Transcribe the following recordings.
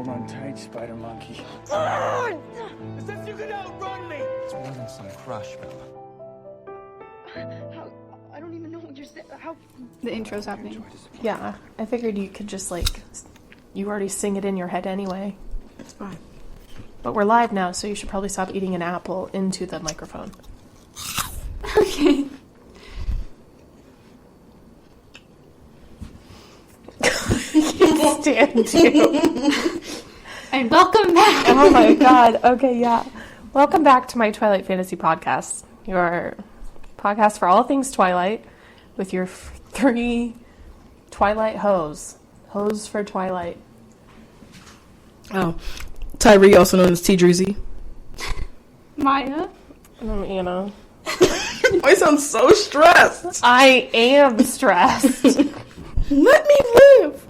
Hold on tight, spider monkey. It says you can outrun me! It's more than some crush, Bella. How? I don't even know what you're saying. How? The intro's happening. Yeah, I figured you could just, like, you already sing it in your head anyway. That's fine. But we're live now, so you should probably stop eating an apple into the microphone. Okay. I can't stand you. And welcome back. Oh my god. Okay, yeah. Welcome back to my Twilight Fantasy Podcast. Your podcast for all things Twilight with your three Twilight hoes. Hoes for Twilight. Oh. Tyree, also known as T. Drizzy. Maya. You know. I sound so stressed. I am stressed. Let me live.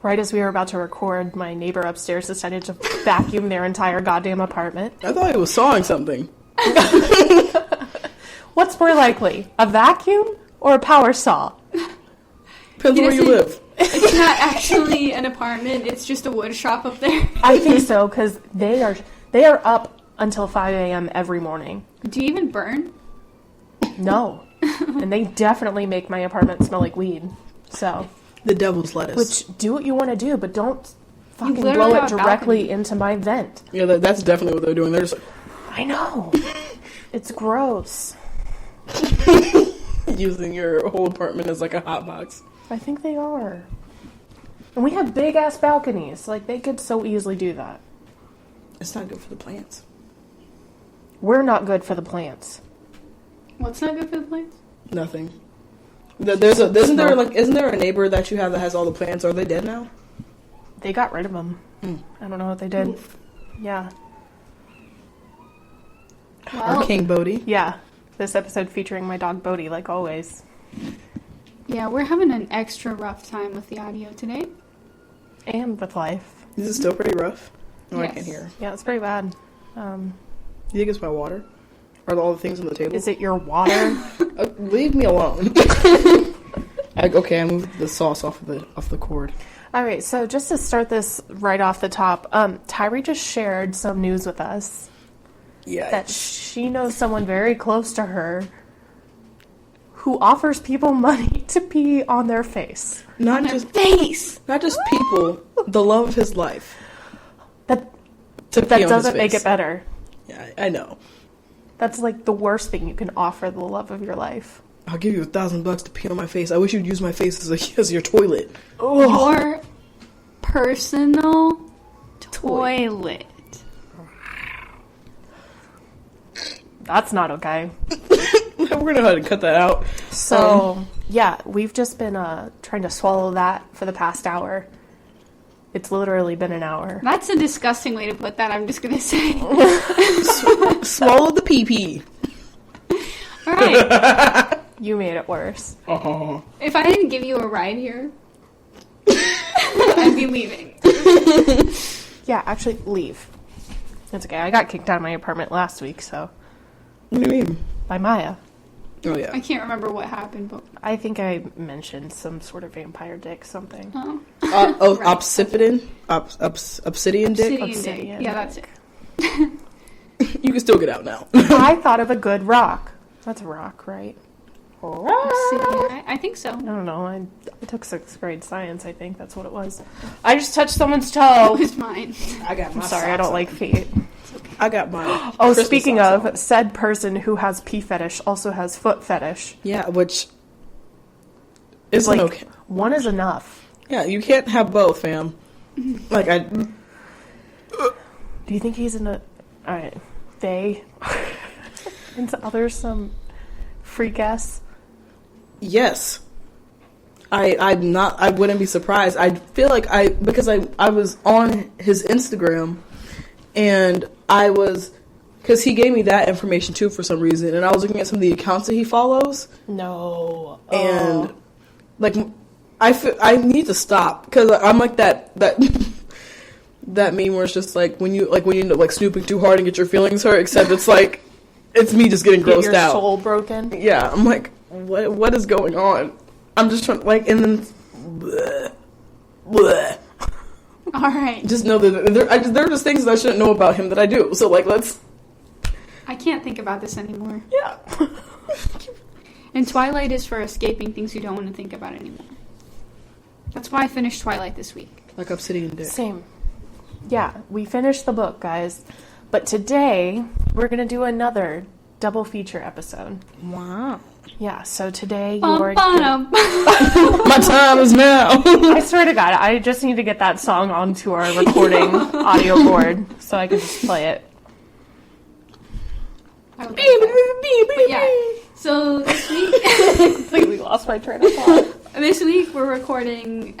Right as we were about to record, my neighbor upstairs decided to vacuum their entire goddamn apartment. I thought he was sawing something. What's more likely, a vacuum or a power saw? Depends on where you live. It's not actually an apartment. It's just a wood shop up there. I think so, because they are up until 5 a.m. every morning. Do you even burn? No. And they definitely make my apartment smell like weed. So, The devil's lettuce. which, do what you want to do, but don't fucking literally blow it have a directly balcony. into my vent. Yeah, that's definitely what they're doing. They're just I know. It's gross. using your whole apartment as like a hot box. I think they are. And we have big-ass balconies. Like, they could so easily do that. It's not good for the plants. We're not good for the plants. What's not good for the plants? Nothing. Isn't there a neighbor that you have that has all the plants? Are they dead now? They got rid of them. I don't know what they did. Yeah. Our King Bodhi. Yeah. This episode featuring my dog Bodhi, like always. Yeah, we're having an extra rough time with the audio today. And with life. Is it still pretty rough? No, I Yes. can't hear. Yeah, it's pretty bad. You think it's my water? Are all the things on the table? Is it your water? Leave me alone. Okay, I moved the sauce off the cord. All right, so just to start this right off the top, Tyree just shared some news with us Yeah. that she knows someone very close to her who offers people money to pee on their face. Not just Face! not just people, the love of his life. That To pee on doesn't his make face. it better. Yeah, I know. That's like the worst thing you can offer the love of your life. I'll give you $1,000 to pee on my face. I wish you'd use my face as your toilet. Your personal toilet. That's not okay. We're gonna have to cut that out. So, yeah, we've just been trying to swallow that for the past hour. It's literally been an hour. That's a disgusting way to put that, I'm just gonna say. Swallow the pee-pee. Alright. You made it worse. Oh. If I didn't give you a ride here, I'd be leaving. Yeah, actually, leave. It's okay. I got kicked out of my apartment last week, so. What do you mean? By Maya. Oh, I yeah. can't remember what happened, but I think I mentioned some sort of vampire dick something. Obsidian? Obsidian dick? Obsidian. Yeah, that's it. You can still get out now. I thought of a good rock. That's a rock, right? Obsidian, I think so. I don't know. I took 6th grade science, I think. That's what it was. I just touched someone's toe. It was mine. I got my I'm sorry, I don't like feet. I got mine. Oh, Christmas speaking socks of, on. said person who has pee fetish also has foot fetish. Yeah, which isn't Like, okay. one is enough. Yeah, you can't have both, fam. Like, Do you think he's in a... Alright. They... into others some freak ass? yes. I wouldn't be surprised. I feel like because I was on his Instagram and because he gave me that information too for some reason, and I was looking at some of the accounts that he follows. No. And like I need to stop because I'm like that that meme where it's just like when you end up like snooping too hard and get your feelings hurt, except it's like it's me just getting Get grossed your out. soul broken. Yeah, I'm like, what is going on? I'm just trying like, and then bleh, bleh. Oh Alright. Just know that there are just things that I shouldn't know about him that I do. So, like, let's... I can't think about this anymore. Yeah. And Twilight is for escaping things you don't want to think about anymore. That's why I finished Twilight this week. Like Obsidian Dick. Same. Yeah, we finished the book, guys. But today, we're going to do another double feature episode. Wow. Yeah, so today Bum, you're... bum, My time is now. I swear to God, I just need to get that song onto our recording audio board so I can just play it. But yeah, so this week... Completely lost my train of thought. This week we're recording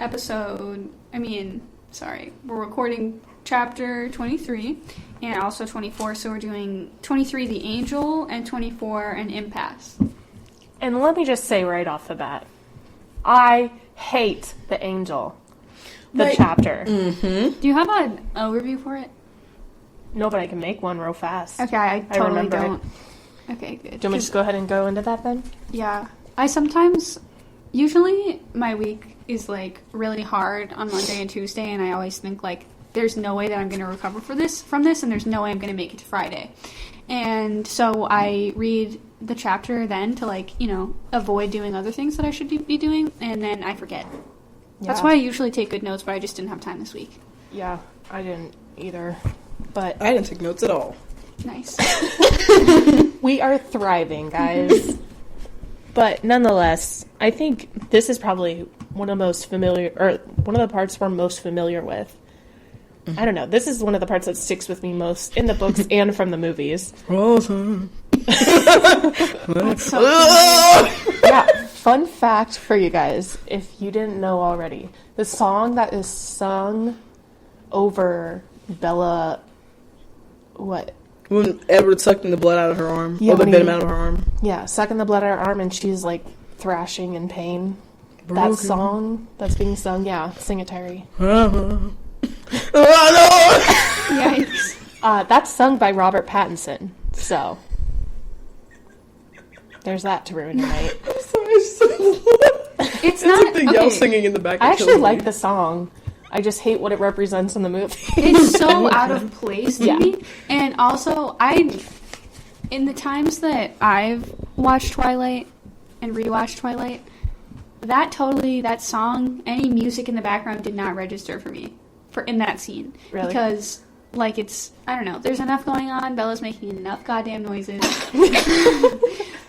we're recording chapter 23 and also 24, so we're doing 23 The Angel and 24 An Impasse. And let me just say right off the bat, I hate The Angel, the chapter. Do you have an overview for it? No, but I can make one real fast. Okay, I totally remember don't. Okay, good. Do you want me to just go ahead and go into that then? Yeah. Usually my week is like really hard on Monday and Tuesday, and I always think like there's no way that I'm going to recover from this, and there's no way I'm going to make it to Friday. And so I read the chapter then to like, avoid doing other things that I should be doing, and then I forget. Yeah. That's why I usually take good notes, but I just didn't have time this week. Yeah, I didn't either. But I didn't take notes at all. Nice. We are thriving, guys. But nonetheless, I think this is probably one of the parts we're most familiar with. I don't know. This is one of the parts that sticks with me most in the books and from the movies. That's so Yeah, fun fact for you guys, if you didn't know already. The song that is sung over Bella... What? When Edward sucked the blood out of her arm. Yeah, or the venom out of her arm. Yeah, sucking the blood out of her arm and she's like thrashing in pain. Broken. That song that's being sung, yeah, sing it, Terry. Yikes. That's sung by Robert Pattinson, so there's that to ruin your night. It's not like the yell singing in the back. I actually like the song. I just hate what it represents in the movie. It's so out of place to me. And also, in the times that I've watched Twilight and rewatched Twilight, that song, any music in the background did not register for me in that scene. Really? Because, like, I don't know, there's enough going on, Bella's making enough goddamn noises.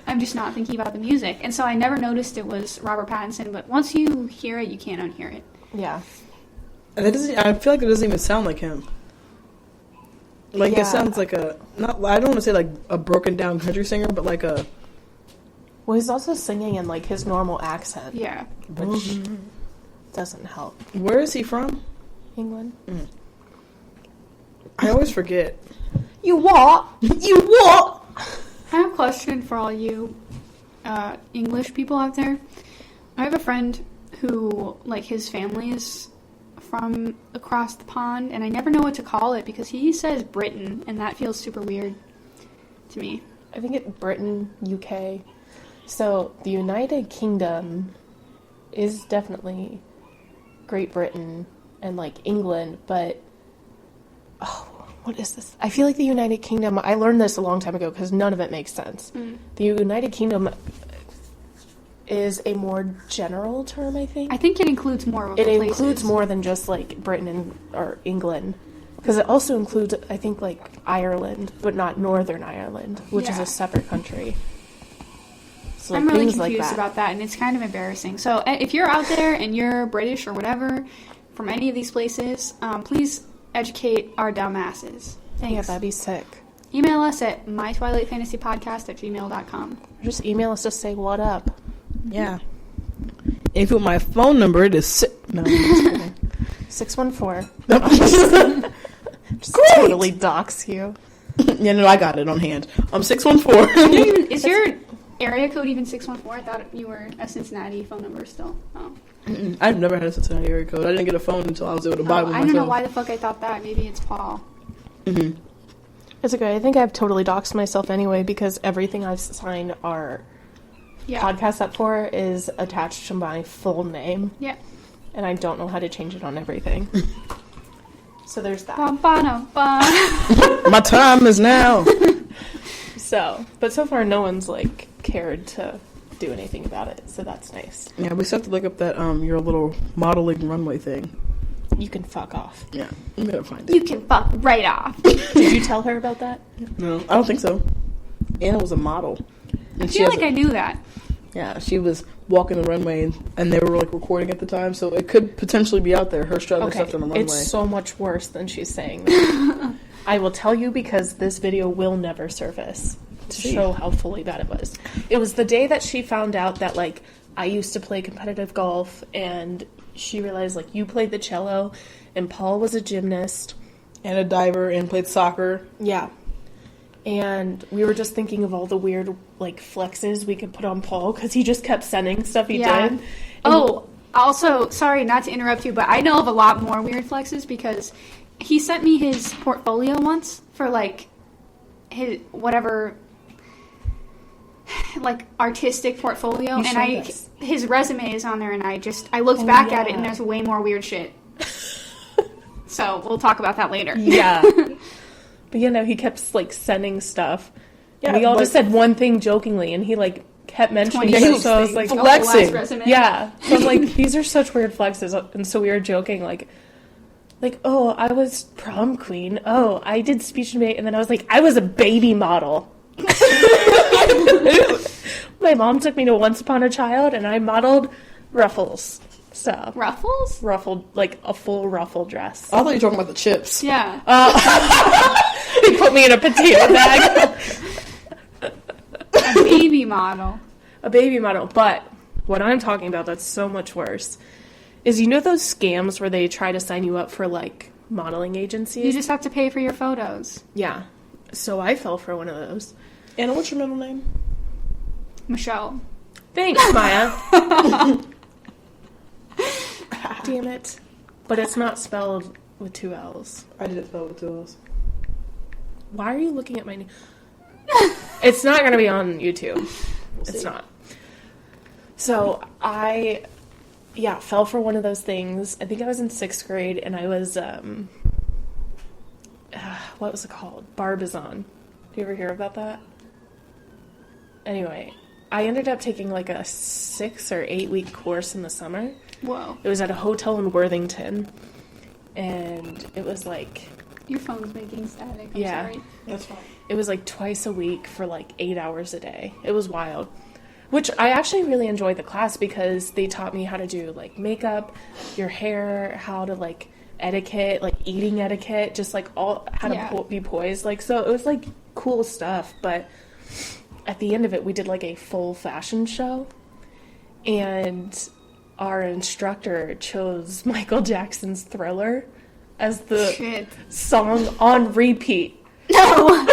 I'm just not thinking about the music. And so I never noticed it was Robert Pattinson, but once you hear it, you can't unhear it. Yeah. I feel like it doesn't even sound like him. Like, it sounds like I don't want to say like a broken down country singer, but like a... Well, he's also singing in like his normal accent. Yeah. Which doesn't help. Where is he from? England. I always forget. You what? You what? I have a question for all you English people out there. I have a friend who, like, his family is from across the pond, and I never know what to call it because he says Britain, and that feels super weird to me. I think it's Britain, UK. So the United Kingdom is definitely Great Britain and like England, but what is this? I feel like the United Kingdom, I learned this a long time ago because none of it makes sense. The United Kingdom is a more general term, I think. I think it includes more of it the includes places. more than just like Britain or England, because it also includes, I think, like Ireland, but not Northern Ireland, which is a separate country. So, like, I'm really things confused like that. about that, and it's kind of embarrassing. So if you're out there and you're British or whatever from any of these places, please educate our dumb asses. Thanks. Yeah, that'd be sick. Email us at mytwilightfantasypodcast@gmail.com. Just email us to say what up. Yeah. And if you want my phone number, it is... No, I'm just kidding. 614. Just totally dox you. Yeah, no, I got it on hand. 614. Is your area code even 614? I thought you were a Cincinnati phone number still. Oh. I've never had a Cincinnati area code. I didn't get a phone until I was able to buy one I myself. don't know why the fuck I thought that. Maybe it's Paul. Mm-hmm. It's okay. I think I've totally doxed myself anyway because everything I've signed our podcast up for is attached to my full name. Yeah. And I don't know how to change it on everything. So there's that. Bum, ba-dum, bum. My time is now. So, but so far no one's like cared to do anything about it, so that's nice. Yeah, we still have to look up that your little modeling runway thing. You can fuck off. Yeah, I'm gonna find it. You can fuck right off. Did you tell her about that? No, I don't think so. Anna was a model. And I feel like I knew that. Yeah, she was walking the runway, and they were like recording at the time, so it could potentially be out there. Her strutting her stuff on the runway. It's so much worse than she's saying that. I will tell you because this video will never surface to show how fully bad it was. It was the day that she found out that, like, I used to play competitive golf, and she realized, like, you played the cello, and Paul was a gymnast. And a diver, and played soccer. Yeah. And we were just thinking of all the weird, like, flexes we could put on Paul, because he just kept sending stuff he did. Oh, also, sorry not to interrupt you, but I know of a lot more weird flexes, because he sent me his portfolio once for, like, his whatever, like, artistic portfolio, and his resume is on there, and I looked back at it, and there's way more weird shit. So, we'll talk about that later. Yeah. But, you know, he kept, like, sending stuff. Yeah, we all just said one thing jokingly, and he, like, kept mentioning 20 it, so I was like, flexing. yeah. So I'm like, these are such weird flexes, and so we were joking, like, oh, I was prom queen. Oh, I did speech and debate, and then I was like, I was a baby model. My mom took me to Once Upon a Child, and I modeled ruffles. So Ruffles? ruffled, like a full ruffle dress. I thought you were talking about the chips. Yeah. They put me in a potato bag. A baby model. A baby model. But what I'm talking about that's so much worse is, you know those scams where they try to sign you up for, like, modeling agencies? You just have to pay for your photos. Yeah. So I fell for one of those. Anna, what's your middle name? Michelle. Thanks, Maya. Damn it. But it's not spelled with 2 L's. I did it spell with 2 L's. Why are you looking at my name? It's not going to be on YouTube. It's not. So I, fell for one of those things. I think I was in 6th grade, and I was, what was it called? Barbizon. Do you ever hear about that? Anyway, I ended up taking like a 6 or 8 week course in the summer. Whoa. It was at a hotel in Worthington, and it was like... Your phone's making static. I'm Yeah. sorry. That's fine. It was like twice a week for like 8 hours a day. It was wild. Which I actually really enjoyed the class because they taught me how to do like makeup, your hair, how to like etiquette, like eating etiquette, just like all how to be poised. Like, so it was like cool stuff. But at the end of it, we did like a full fashion show, and our instructor chose Michael Jackson's Thriller as the song on repeat. No.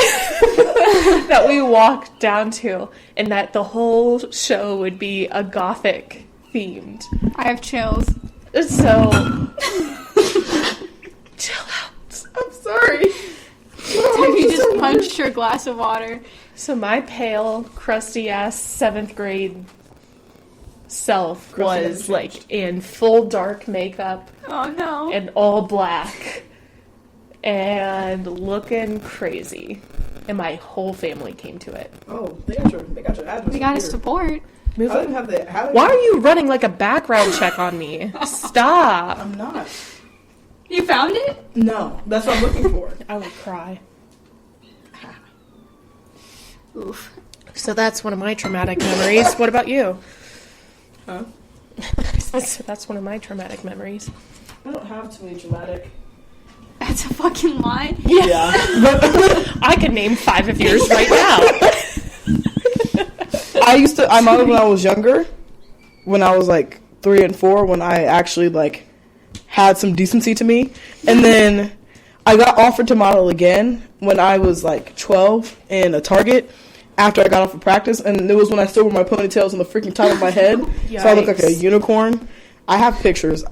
That we walked down to, and that the whole show would be a gothic themed. I have chills. So chill out. I'm sorry. You just punched your glass of water. So my pale, crusty ass 7th grade self was like in full dark makeup. Oh no. And all black. And looking crazy. And my whole family came to it. Oh, they got your address. We got his support. I didn't have that. Why are you running like a background check on me? Stop. I'm not. You found it? No, that's what I'm looking for. I would cry. Oof. So that's one of my traumatic memories. What about you? Huh? So that's one of my traumatic memories. I don't have too many traumatic. That's a fucking lie. Yeah. I could name 5 of yours right now. I modeled when I was younger, when I was like 3 and 4, when I actually like had some decency to me. And then I got offered to model again when I was like 12 in a Target after I got off of practice. And it was when I still wore my ponytails on the freaking top of my head. So I look like a unicorn. I have pictures.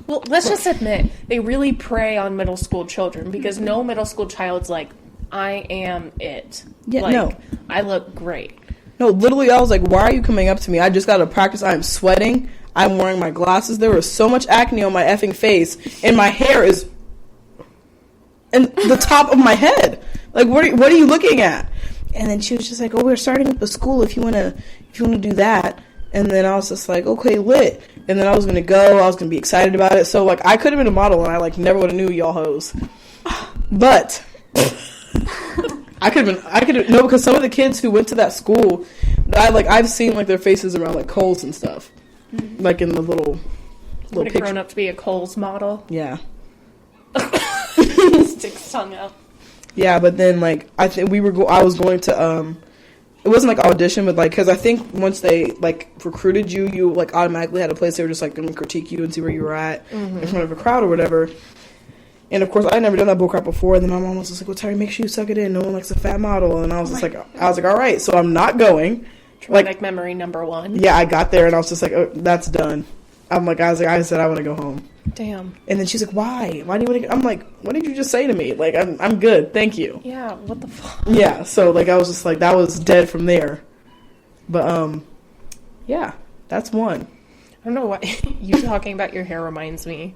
Well, let's just admit, they really prey on middle school children because no middle school child's like, I am it. Yeah, like, no. I look great. No, literally, I was like, why are you coming up to me? I just got to practice. I'm sweating. I'm wearing my glasses. There was so much acne on my effing face, and my hair is in the top of my head. Like, what are you looking at? And then she was just like, oh, we're starting up a school if you want to do that. And then I was just like, okay, lit. And then I was going to go. I was going to be excited about it. So, like, I could have been a model, and I, like, never would have knew y'all hoes. But no, because some of the kids who went to that school, I've seen, like, their faces around, like, Kohl's and stuff. Like, in the little Would have picture. grown up to be a Kohl's model. Yeah. Sticks tongue out. Yeah, but then, like, I was going to, it wasn't, like, audition, but, like, because I think once they, like, recruited you, like, automatically had a place they were just, like, going to critique you and see where you were at in front of a crowd or whatever. And, of course, I had never done that bullcrap before, and then my mom was just like, well, Terry, make sure you suck it in. No one likes a fat model. And I was all right, so I'm not going. Traumatic memory number 1. Yeah, I got there, and I was just like, oh, that's done. I said I want to go home. Damn. And then she's like, why? Why do you want to go? I'm like, what did you just say to me? Like, I'm good. Thank you. Yeah, what the fuck? Yeah, so, like, I was just like, that was dead from there. But, yeah, that's one. I don't know why. You talking about your hair reminds me.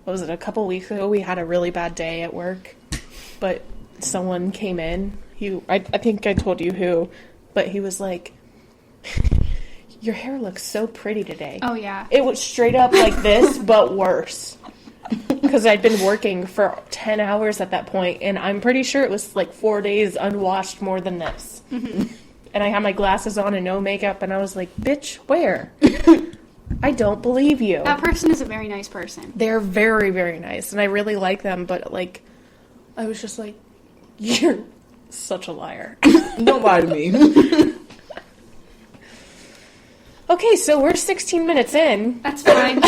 What was it, a couple weeks ago? We had a really bad day at work. But someone came in. I think I told you who. But he was like, your hair looks so pretty today. Oh, yeah. It was straight up like this, but worse. Because I'd been working for 10 hours at that point, and I'm pretty sure it was like 4 days unwashed more than this. Mm-hmm. And I had my glasses on and no makeup, and I was like, bitch, where? I don't believe you. That person is a very nice person. They're very, very nice, and I really like them, but, like, I was just like, you're such a liar. Don't lie to me. Okay, so we're 16 minutes in. That's fine.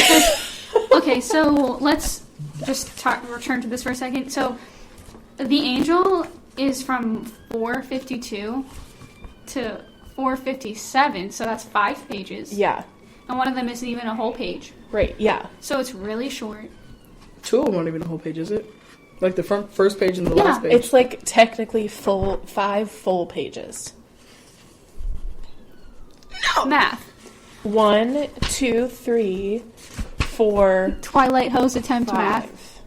Okay, so let's just return to this for a second. So, the angel is from 452 to 457, so that's 5 pages. Yeah. And one of them isn't even a whole page. Right, yeah. So it's really short. 2 of them aren't even a whole page, is it? Like the first page and the last page? It's like technically 5 full pages. No! Math. 1, 2, 3, 4, Twilight Hose attempt 5. math.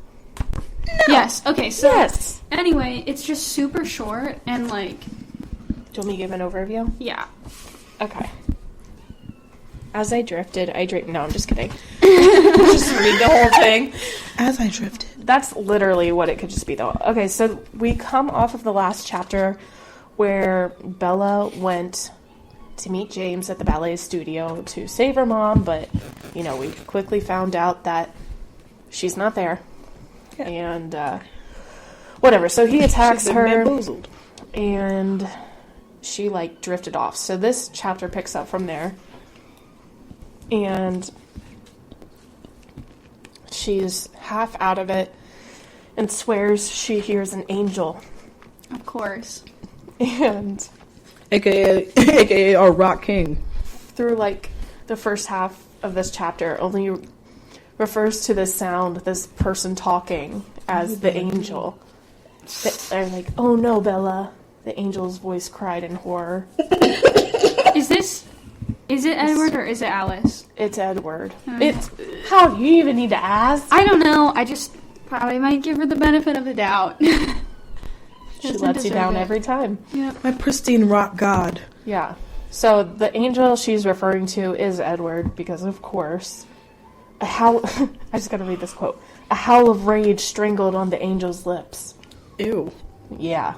No. Yes. Okay. So Yes. anyway, it's just super short and like. Do you want me to give an overview? Yeah. Okay. As I drifted, no, I'm just kidding. Just read the whole thing. As I drifted. That's literally what it could just be, though. Okay, so we come off of the last chapter where Bella went to meet James at the ballet studio to save her mom, but, you know, we quickly found out that she's not there. Yeah. And, whatever. So he attacks her, bamboozled. and she, like, drifted off. So this chapter picks up from there. And she's half out of it and swears she hears an angel. Of course. And AKA our rock king. through, like, the first half of this chapter only refers to this sound, this person talking, as the angel. They're like, oh no, Bella. The angel's voice cried in horror. Is it Edward or is it Alice? It's Edward. How do you even need to ask? I don't know. I just probably might give her the benefit of the doubt. She lets you down every time. Yep. My pristine rock god. Yeah. So the angel she's referring to is Edward, because of course. I just gotta read this quote. A howl of rage strangled on the angel's lips. Ew. Yeah.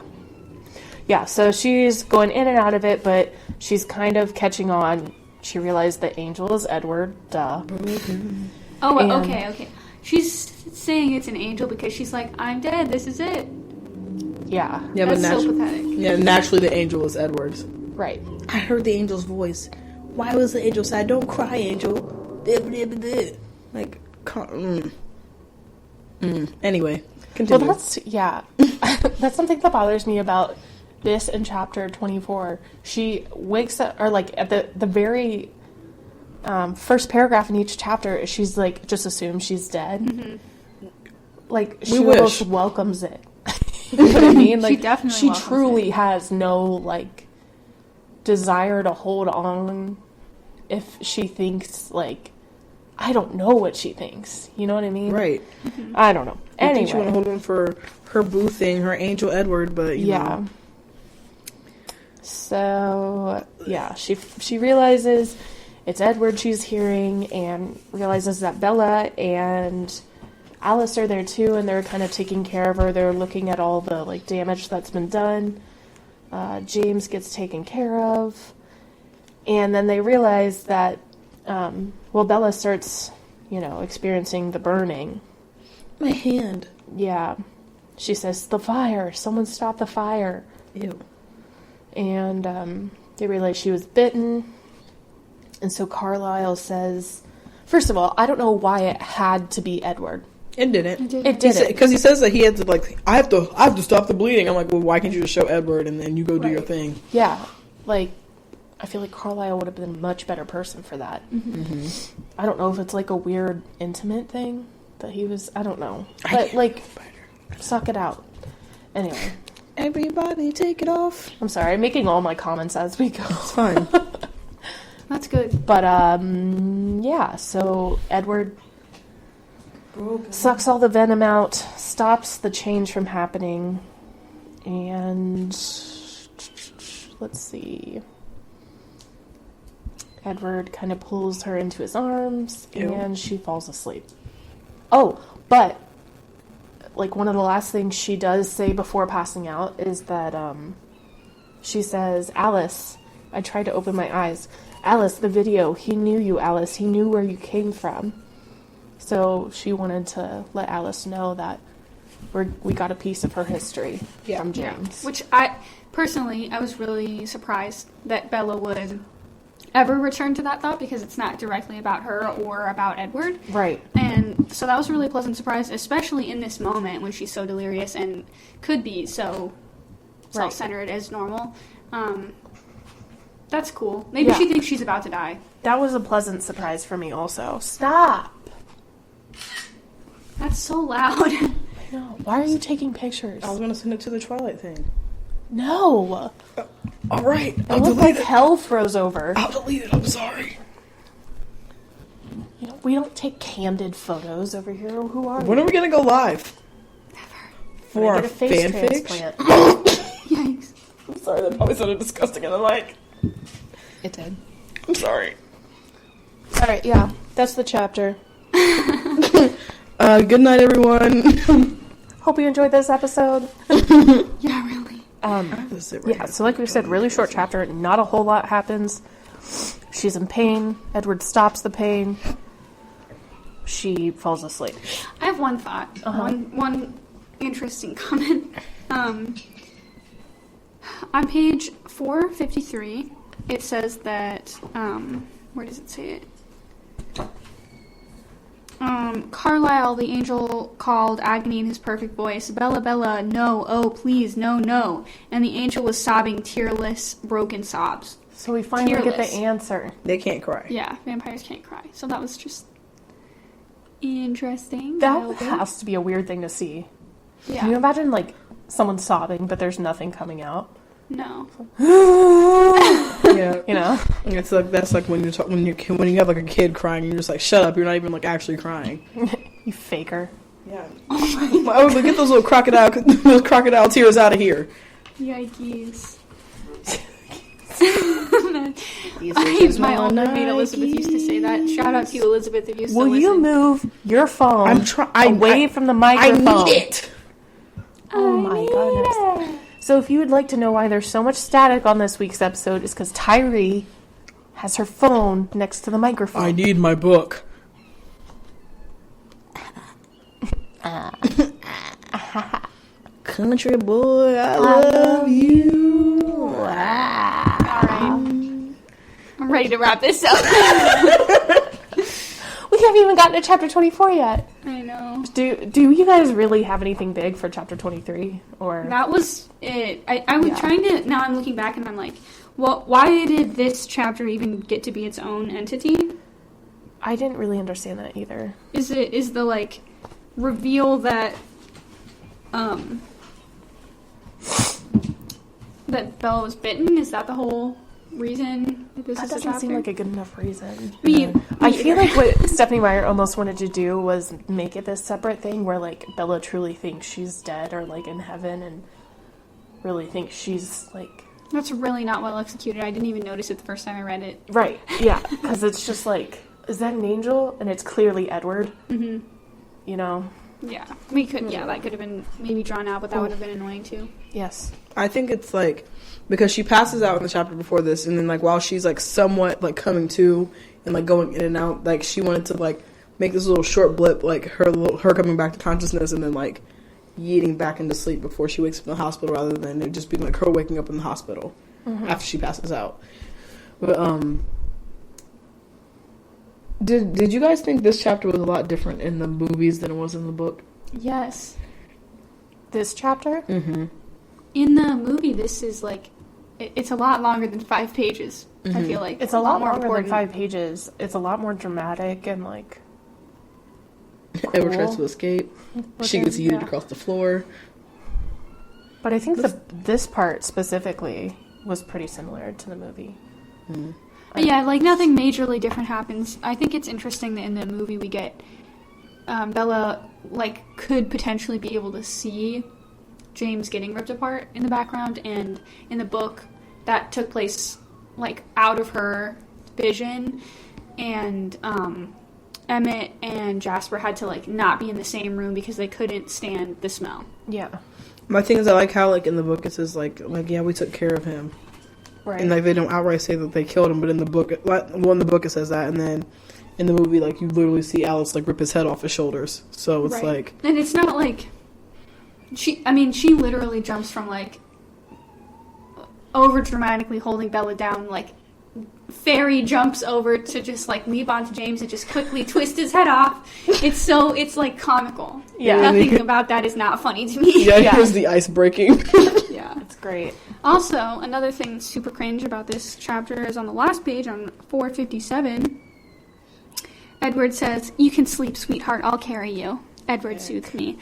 Yeah, so she's going in and out of it, but she's kind of catching on. She realized the angel is Edward. Duh. Oh, And- okay. She's saying it's an angel because she's like, I'm dead, this is it. Yeah. Yeah, That's but so pathetic. yeah, naturally the angel is Edward's. Right. I heard the angel's voice. Why was the angel sad? Don't cry, angel. Like, anyway, continue. Well, that's something that bothers me about this in chapter 24. She wakes up, or like at the very first paragraph in each chapter, she's like, just assumes she's dead. Mm-hmm. Like, she almost welcomes it. You know what I mean? Like, She definitely she welcomes truly it. has no, like, desire to hold on if she thinks, like, I don't know what she thinks. You know what I mean? Right. I don't know. I think she want to Anyway. hold on for her boo thing, her Angel Edward, but you know. So, yeah, she realizes it's Edward she's hearing and realizes that Bella and Alice are there too, and they're kind of taking care of her. They're looking at all the, like, damage that's been done. James gets taken care of. And then they realize that, Bella starts, experiencing the burning. My hand. Yeah. She says, the fire. Someone stop the fire. Ew. And they realize she was bitten. And so Carlisle says, first of all, I don't know why it had to be Edward. It didn't. It didn't. Because he says that he had to, like, I have to stop the bleeding. I'm like, well, why can't you just show Edward and then you go do your thing? Yeah. Like, I feel like Carlisle would have been a much better person for that. Mm-hmm. I don't know if it's like a weird intimate thing that he was, I don't know. But, like, suck it out. Anyway. Everybody take it off. I'm sorry, I'm making all my comments as we go. It's fine. That's good. But, yeah, so Edward sucks all the venom out, stops the change from happening, and let's see. Edward kind of pulls her into his arms, and she falls asleep. Oh, but, like, one of the last things she does say before passing out is that, she says, Alice, I tried to open my eyes. Alice, the video, he knew you, Alice. He knew where you came from. So she wanted to let Alice know that we got a piece of her history from James. Yeah. Which I was really surprised that Bella would ever return to that thought, because it's not directly about her or about Edward. Right. And so that was a really pleasant surprise, especially in this moment when she's so delirious and could be so self-centered as normal. That's cool. Maybe she thinks she's about to die. That was a pleasant surprise for me also. Stop! That's so loud. No. Why are you taking pictures? I was going to send it to the Twilight thing. No! All right. It looked like hell froze over. I'll delete it. I'm sorry. We don't take candid photos over here. Who are When we? are we going to go live? Never. For our Get a face fanfics? transplant. Yikes. I'm sorry. That probably sounded disgusting in the mic. It did. I'm sorry. Alright, yeah. That's the chapter. Good night, everyone. Hope you enjoyed this episode. Yeah, really. Yeah, so like we said, really short chapter. Not a whole lot happens. She's in pain. Edward stops the pain. She falls asleep. I have one thought. One interesting comment. On page 453, it says that, where does it say it? Carlisle, the angel, called agony in his perfect voice, Bella, Bella, no, oh, please, no, no. And the angel was sobbing tearless, broken sobs. So we finally get Tearless. the answer. They can't cry. Yeah, vampires can't cry. So that was just interesting. That has to be a weird thing to see. Yeah. Can you imagine, like, someone sobbing, but there's nothing coming out? No. Yeah. You know? It's like, that's like when you have like a kid crying and you're just like, shut up, you're not even like actually crying. You faker. Yeah. Oh, get those little crocodile tears out of here. Yikes. These My old roommate Elizabeth used to say that. Shout out to you, Elizabeth, if you still Will listen. you move your phone away from the I microphone? need it. Oh my goodness. So if you would like to know why there's so much static on this week's episode, it's because Tyree has her phone next to the microphone. I need my book. Country boy, I love you. Alright. I'm ready to wrap this up. We haven't even gotten to chapter 24 yet. I know. Do you guys really have anything big for chapter 23? Or That was it. I was trying to... Now I'm looking back and I'm like, well, why did this chapter even get to be its own entity? I didn't really understand that either. Is the, like, reveal that... that Bella was bitten? Is that the whole reason that this That is a doesn't chapter. seem like a good enough reason. I feel like what Stephanie Meyer almost wanted to do was make it this separate thing where, like, Bella truly thinks she's dead or, like, in heaven and really thinks she's, like... That's really not well executed. I didn't even notice it the first time I read it. Right, yeah, because it's just like, is that an angel? And it's clearly Edward. Mm-hmm. You know? Yeah. That could have been maybe drawn out, but that would have been annoying too. Yes. I think it's like because she passes out in the chapter before this, and then like while she's like somewhat like coming to and like going in and out, like she wanted to like make this little short blip, like her coming back to consciousness and then like yeeting back into sleep before she wakes up in the hospital, rather than it just being like her waking up in the hospital after she passes out. But did you guys think this chapter was a lot different in the movies than it was in the book? Yes. This chapter? Mm-hmm. In the movie, this is like, it's a lot longer than 5 pages, I feel like. It's a lot more longer important. than 5 pages. It's a lot more dramatic and, like... Edward tries cool. to escape. She Looking, gets yeeted yeah. across the floor. But I think this part specifically was pretty similar to the movie. Mm. Yeah, like nothing majorly different happens. I think it's interesting that in the movie we get Bella like could potentially be able to see James getting ripped apart in the background, and in the book that took place like out of her vision, and Emmett and Jasper had to like not be in the same room because they couldn't stand the smell. Yeah. My thing is, I like how like in the book it says like yeah, we took care of him. Right. And like they don't outright say that they killed him, but in the book, in the book it says that, and then in the movie, like you literally see Alice like rip his head off his shoulders. So it's like, and it's not like she literally jumps from like over dramatically holding Bella down, like fairy jumps over to just like leap onto James and just quickly twist his head off. It's like comical. Yeah. Nothing about that is not funny to me. yeah, here's the ice breaking. Yeah. It's great. Also, another thing super cringe about this chapter is on the last page, on 457, Edward says, "You can sleep, sweetheart, I'll carry you." Edward soothes me.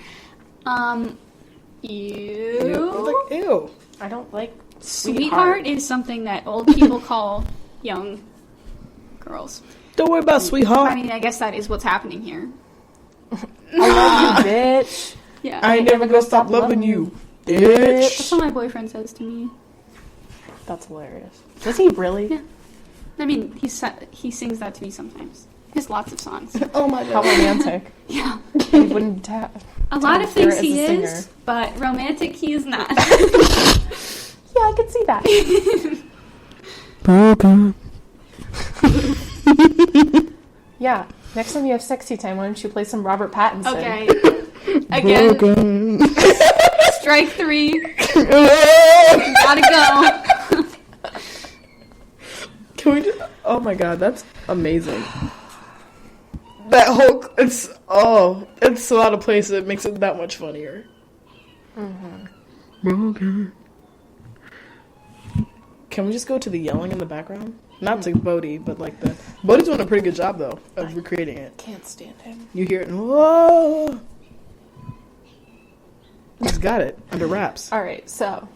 Ew. I don't like Sweetheart is something that old people call young girls. Don't worry about sweetheart. I mean, I guess that is what's happening here. I love you, bitch. Yeah. I ain't never gonna stop loving you, That's bitch. what my boyfriend says to me. That's hilarious. Does he really? Yeah. I mean, he sings that to me sometimes. He has lots of songs. Oh my How god. romantic. Yeah. He wouldn't have. A lot of Hear things it he as a is, singer. but romantic he is not. Yeah, I could see that. Broken. Yeah. Next time you have sexy time, why don't you play some Robert Pattinson? Okay. Again, Broken. strike 3. Gotta go. Can we just, oh my god, that's amazing. That whole, it's so out of place that it makes it that much funnier. Broken. Can we just go to the yelling in the background? Not to Bodhi, but like Bodhi's doing a pretty good job though of recreating it. Can't stand him. You hear it, and whoa! He's got it under wraps. All right, so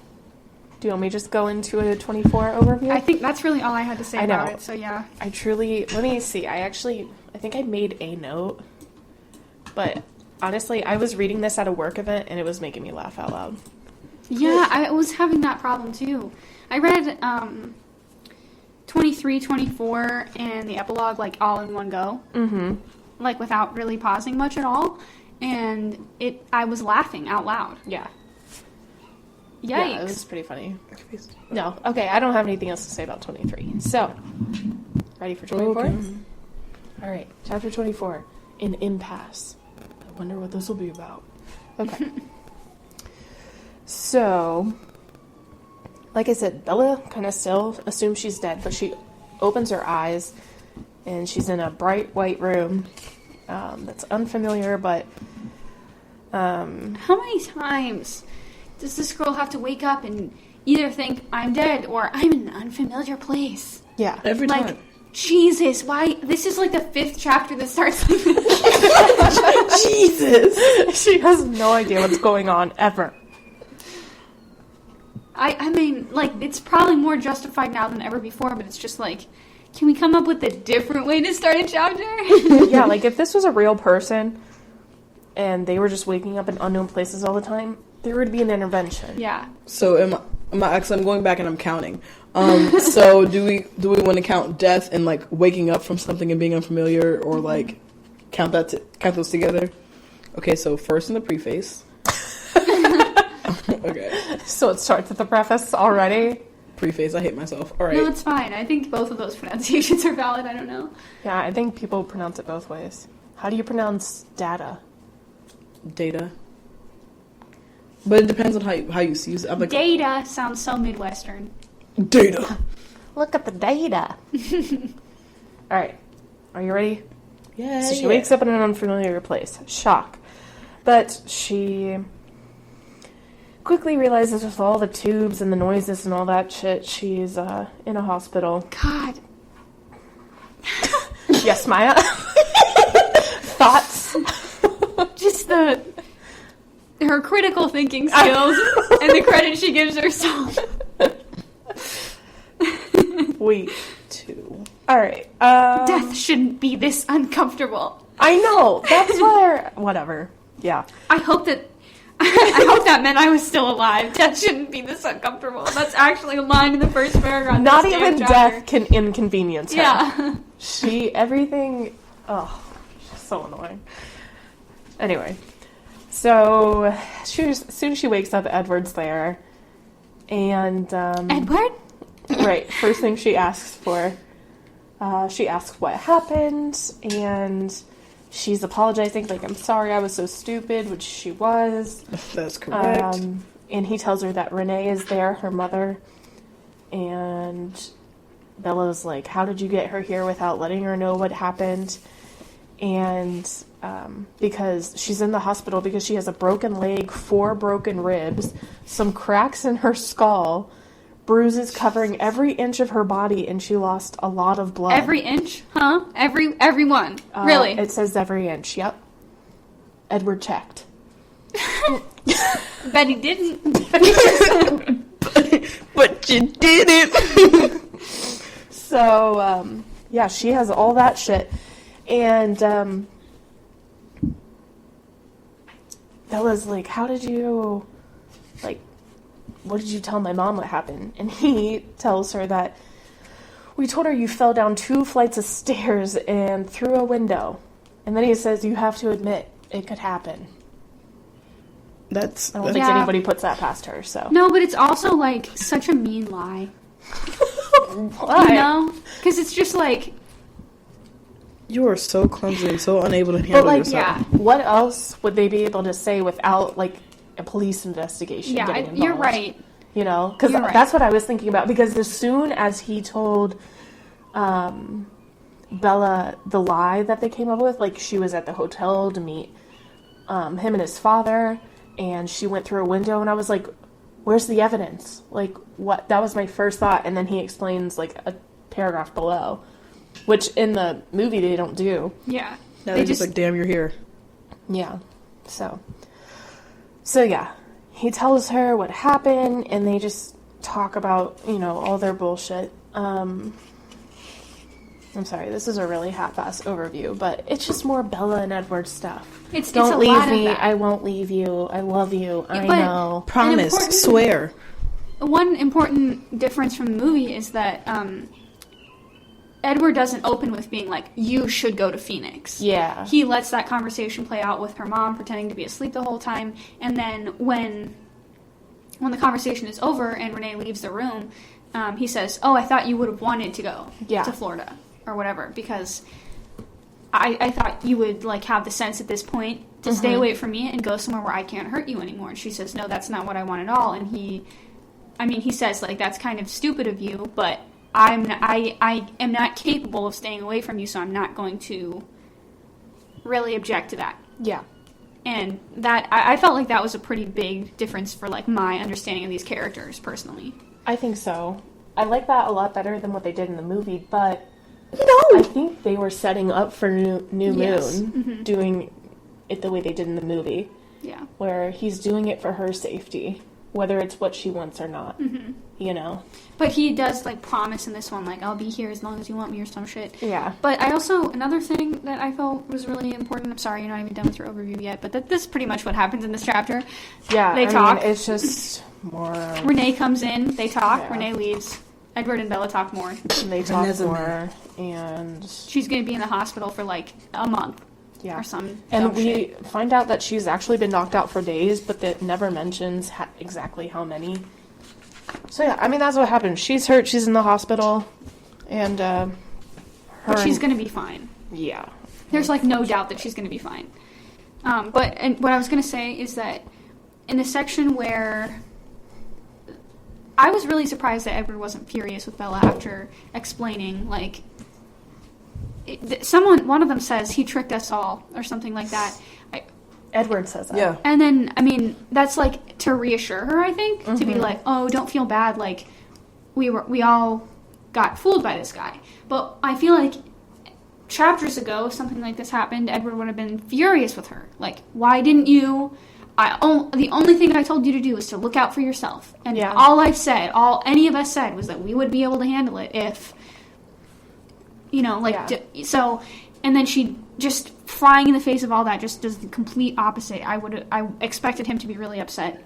do you want me to just go into a 24 overview? I think that's really all I had to say I about know. it, so yeah. I truly, let me see. I think I made a note, but honestly, I was reading this at a work event and it was making me laugh out loud. Yeah, I was having that problem too. I read 23, 24, and the epilogue like all in one go. Mm-hmm. Like without really pausing much at all. And I was laughing out loud. Yeah. Yikes. Yeah, it was pretty funny. No, okay, I don't have anything else to say about 23. So, ready for 24? Okay. All right, chapter 24, An Impasse. I wonder what this will be about. Okay. So, like I said, Bella kind of still assumes she's dead, but she opens her eyes, and she's in a bright white room that's unfamiliar, but... How many times does this girl have to wake up and either think I'm dead or I'm in an unfamiliar place? Yeah. Every Like, time. Jesus, why? This is like the 5th chapter that starts like this. Jesus! She has no idea what's going on, ever. I mean, like, it's probably more justified now than ever before, but it's just like, can we come up with a different way to start a chapter? Yeah, like, if this was a real person and they were just waking up in unknown places all the time, there would be an intervention. Yeah. So am I actually, I'm going back and I'm counting. So do we want to count death and like waking up from something and being unfamiliar, or like count those together? Okay, so first in the preface. Okay. So it starts with the preface already? Preface, I hate myself. All right. No, it's fine. I think both of those pronunciations are valid. I don't know. Yeah, I think people pronounce it both ways. How do you pronounce data? Data. But it depends on how you use it. I'm like, Data sounds so Midwestern. data. Look at the data. Alright. Are you ready? Yeah. So she wakes up in an unfamiliar place. Shock. But she quickly realizes with all the tubes and the noises and all that shit, she's in a hospital. God. Yes, Maya? Thoughts? Just her critical thinking skills and the credit she gives herself. Week 2. Alright. Death shouldn't be this uncomfortable. I know. That's why. Whatever. Yeah. I hope that meant I was still alive. Death shouldn't be this uncomfortable. That's actually a line in the first paragraph. Not even death can inconvenience her. Yeah. Everything. Oh, she's so annoying. Anyway, so as soon as she wakes up, Edward's there, and Edward? right. First thing she asks for, she asks what happened, and she's apologizing, like, I'm sorry, I was so stupid, which she was. That's correct. And he tells her that Renee is there, her mother, and Bella's like, how did you get her here without letting her know what happened? And because she's in the hospital because she has a broken leg, 4 broken ribs, some cracks in her skull, bruises covering every inch of her body, and she lost a lot of blood. Every inch? Huh? Every one? Really? It says every inch, yep. Edward checked. Bet he didn't. But you didn't. So, yeah, she has all that shit. And Bella's like, how did you, like, what did you tell my mom what happened? And he tells her that we told her you fell down 2 flights of stairs and through a window. And then he says, you have to admit, it could happen. I don't think anybody puts that past her, so. No, but it's also, like, such a mean lie. Why? You know? Because it's just like... You are so clumsy and so unable to handle But, like, yourself. Yeah. what else would they be able to say without, like, a police investigation getting involved? You're right. You know? Because You're right. that's what I was thinking about. Because as soon as he told Bella the lie that they came up with, like, she was at the hotel to meet him and his father, and she went through a window, and I was like, where's the evidence? Like, what? That was my first thought, and then he explains, like, a paragraph below, which in the movie they don't do. Yeah. Now they're just like, damn, you're here. Yeah. So yeah, he tells her what happened, and they just talk about, you know, all their bullshit. I'm sorry, this is a really half-ass overview, but it's just more Bella and Edward stuff. Don't a leave lot of me. that. I won't leave you. I love you. I but- know. Promise. important- Swear. One important difference from the movie is that Edward doesn't open with being like, you should go to Phoenix. Yeah. He lets that conversation play out with her mom pretending to be asleep the whole time, and then when the conversation is over and Renee leaves the room, he says, oh, I thought you would have wanted to go to Florida or whatever, because I thought you would, like, have the sense at this point to stay away from me and go somewhere where I can't hurt you anymore. And she says, no, that's not what I want at all. And he says, like, that's kind of stupid of you, but I am not capable of staying away from you, so I'm not going to really object to that. Yeah. And that, I felt like that was a pretty big difference for, like, my understanding of these characters, personally. I think so. I like that a lot better than what they did in the movie, but No. I think they were setting up for New Yes. Moon, doing it the way they did in the movie, Yeah. where he's doing it for her safety. whether it's what she wants or not. Mm-hmm. You know? But he does, like, promise in this one, like, I'll be here as long as you want me or some shit. Yeah. But I also, another thing that I felt was really important, I'm sorry, you're not even done with your overview yet, but this is pretty much what happens in this chapter. Yeah, They talk. mean, it's just more... Renee comes in, they talk, Yeah. Renee leaves. Edward and Bella talk more. They talk Renee's a more, and... She's going to be in the hospital for, like, a month. Yeah. Or some And dumb we shit. find out that she's actually been knocked out for days, but that never mentions exactly how many. So yeah, I mean, that's what happened. She's hurt, she's in the hospital, and But she's going to be fine. Yeah. There's, like, no doubt that she's going to be fine. But what I was going to say is that in the section where... I was really surprised that Edward wasn't furious with Bella after explaining, like... one of them says, he tricked us all, or something like that. Edward says that. Yeah. And then, I mean, that's, like, to reassure her, I think. To be Mm-hmm. like, oh, don't feel bad, like, we all got fooled by this guy. But I feel like chapters ago, if something like this happened, Edward would have been furious with her. Like, why didn't you... the only thing I told you to do was to look out for yourself. And Yeah. all any of us said was that we would be able to handle it if... You know, like, Yeah. so... And then she just, flying in the face of all that, just does the complete opposite. I expected him to be really upset.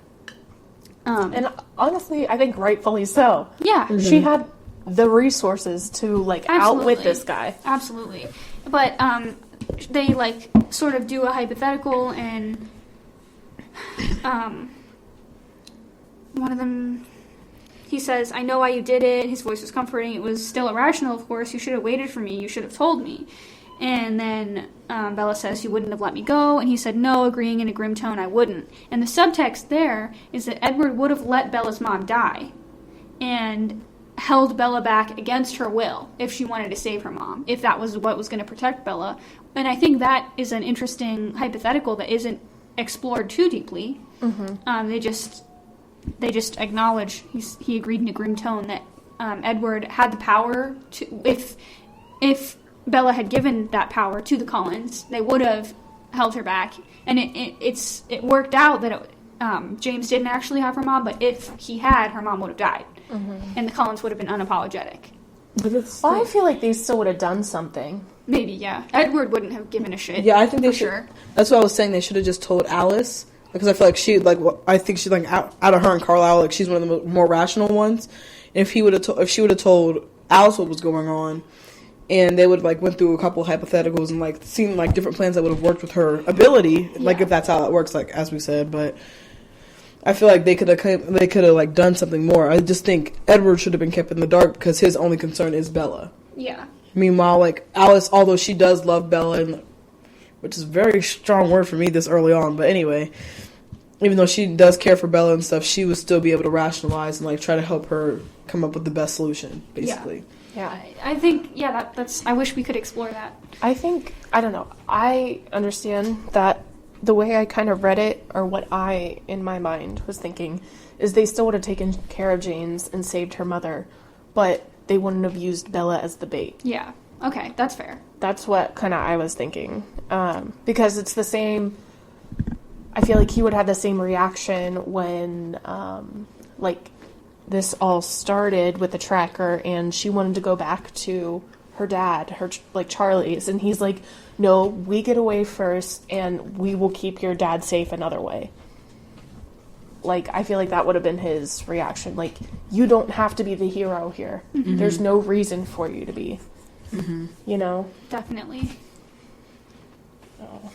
And honestly, I think rightfully so. Yeah. She had the resources to, like, outwit this guy. Absolutely. But, they, like, sort of do a hypothetical, and, one of them, he says, I know why you did it. His voice was comforting. It was still irrational, of course. You should have waited for me. You should have told me. And then Bella says, you wouldn't have let me go. And he said, no, agreeing in a grim tone, I wouldn't. And the subtext there is that Edward would have let Bella's mom die and held Bella back against her will if she wanted to save her mom, if that was what was going to protect Bella. And I think that is an interesting hypothetical that isn't explored too deeply. Mm-hmm. They just acknowledge, he agreed in a grim tone, that Edward had the power to, if Bella had given that power to the Cullens, they would have held her back. And it worked out that James didn't actually have her mom, but if he had, her mom would have died. Mm-hmm. And the Cullens would have been unapologetic. Well, I feel like they still would have done something. Maybe, yeah. Edward wouldn't have given a shit. Yeah, I think they should. Sure. That's what I was saying. They should have just told Alice, because I feel like I think she's like out of her and Carlisle, like she's one of the more rational ones. And if she would have told Alice what was going on, and they would like went through a couple of hypotheticals and like seen like different plans that would have worked with her ability, like if that's how it works, like as we said. But I feel like they could have like done something more. I just think Edward should have been kept in the dark because his only concern is Bella. Yeah. Meanwhile, like Alice, although she does love Bella, which is a very strong word for me this early on, but anyway, even though she does care for Bella and stuff, she would still be able to rationalize and like try to help her come up with the best solution, basically. Yeah. I think, yeah, that's, I wish we could explore that. I think, I don't know, I understand that the way I kind of read it, or what I, in my mind, was thinking, is they still would have taken care of James and saved her mother, but they wouldn't have used Bella as the bait. Yeah. Okay, that's fair. That's what kind of I was thinking. Because it's the same, I feel like he would have the same reaction when, like, this all started with the tracker and she wanted to go back to her dad, Charlie's, and he's like, no, we get away first and we will keep your dad safe another way. Like, I feel like that would have been his reaction. Like, you don't have to be the hero here. Mm-hmm. There's no reason for you to be. Mm-hmm. You know? Definitely. Oh.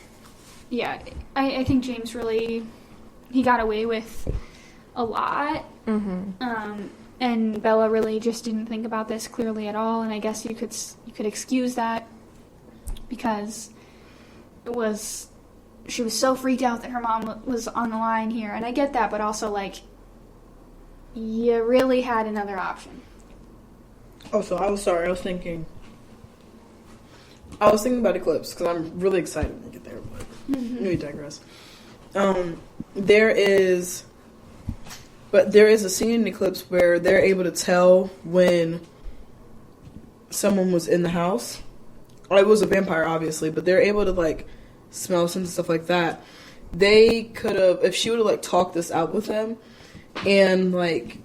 Yeah, I think James really, he got away with a lot. Mm-hmm. And Bella really just didn't think about this clearly at all, and I guess you could excuse that because she was so freaked out that her mom was on the line here, and I get that, but also, like, you really had another option. Oh, so I was thinking about Eclipse, because I'm really excited to get there, but we digress. There is a scene in Eclipse where they're able to tell when someone was in the house. It was a vampire, obviously, but they're able to, like, smell scents and stuff like that. They could have, if she would have, like, talked this out with them, and like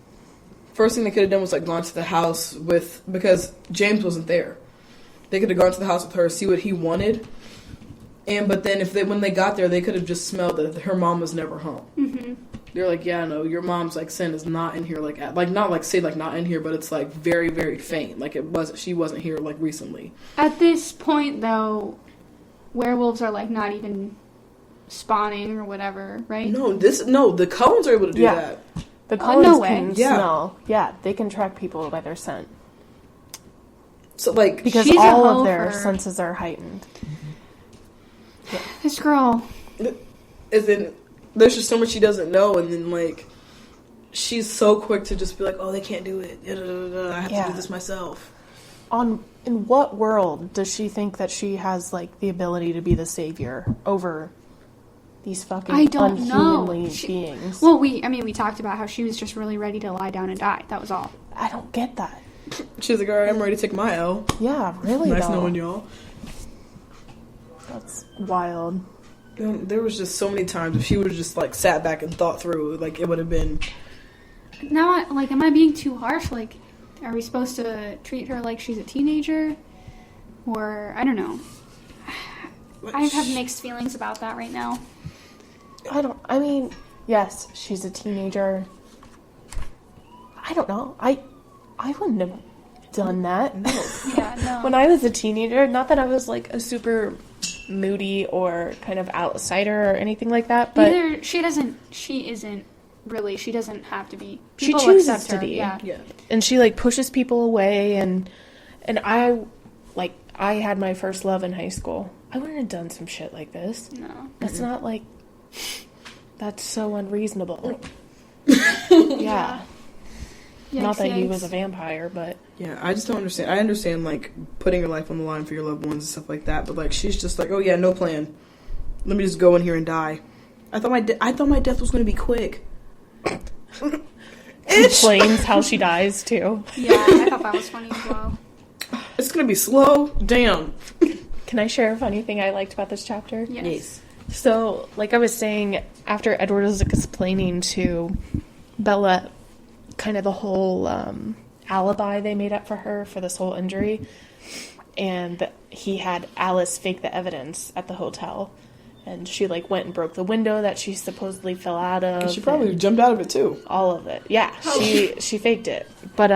first thing they could have done was like gone to the house because James wasn't there. They could have gone to the house with her, see what he wanted, but then when they got there, they could have just smelled that her mom was never home. Mm-hmm. They're like, yeah, no, your mom's like scent is not in here, like not like say like not in here, but it's like very, very faint, like she wasn't here like recently. At this point, though, werewolves are like not even spawning or whatever, right? No, the Cullens are able to do that. The Cullens no way. can smell. Yeah, they can track people by their scent. So like because she's all a of their hofer. senses are heightened. Yeah. This girl. There's just so much she doesn't know, and then like she's so quick to just be like, oh, they can't do it. I have to do this myself. In what world does she think that she has like the ability to be the savior over these fucking unhumanly beings? Well, we talked about how she was just really ready to lie down and die. That was all. I don't get that. She's like, all right, I'm ready to take my L. Yeah, really. Nice knowing y'all. That's wild. There was just so many times if she would have just like sat back and thought through, like it would have been. Now, like, am I being too harsh? Like, are we supposed to treat her like she's a teenager, or I don't know. I have mixed feelings about that right now. I mean, yes, she's a teenager. I don't know. I wouldn't have done that. No. Yeah, no. When I was a teenager, not that I was like a super moody or kind of outsider or anything like that, but she doesn't have to be. She People chooses accept to her. be. Yeah. And she like pushes people away, and I had my first love in high school. I wouldn't have done some shit like this. No. That's not like, that's so unreasonable. Yeah. Yikes, Not that he yikes. was a vampire, but Yeah, I just don't understand. I understand like putting your life on the line for your loved ones and stuff like that, but like she's just like, oh yeah, no plan. Let me just go in here and die. I thought my death was going to be quick. explains how she dies too. Yeah, I thought that was funny as well. It's going to be slow. Damn. Can I share a funny thing I liked about this chapter? Yes. So, like I was saying, after Edward was explaining to Bella kind of the whole alibi they made up for her for this whole injury, and he had Alice fake the evidence at the hotel, and she like went and broke the window that she supposedly fell out of. She probably jumped out of it too. All of it. Yeah, she faked it. But